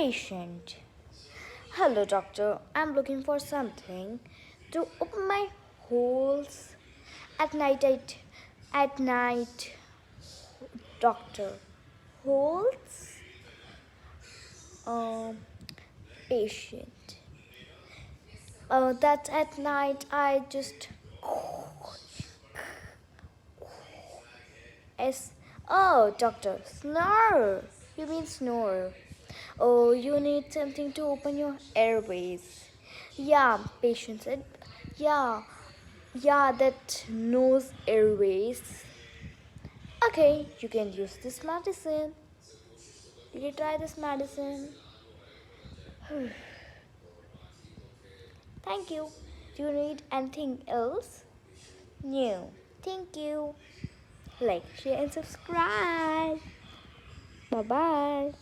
Patient. Hello, doctor. I'm looking for something to open my holes at night. At night, doctor. Holes? Um, patient. That at night I just. S. Oh, doctor. Snore. You mean snore? Oh, you need something to open your airways. Yeah, patient said. Yeah, yeah, that nose airways. Okay, you can use this medicine. You can try this medicine. Thank you. Do you need anything else? No. Thank you. Like, share, and subscribe. Bye bye.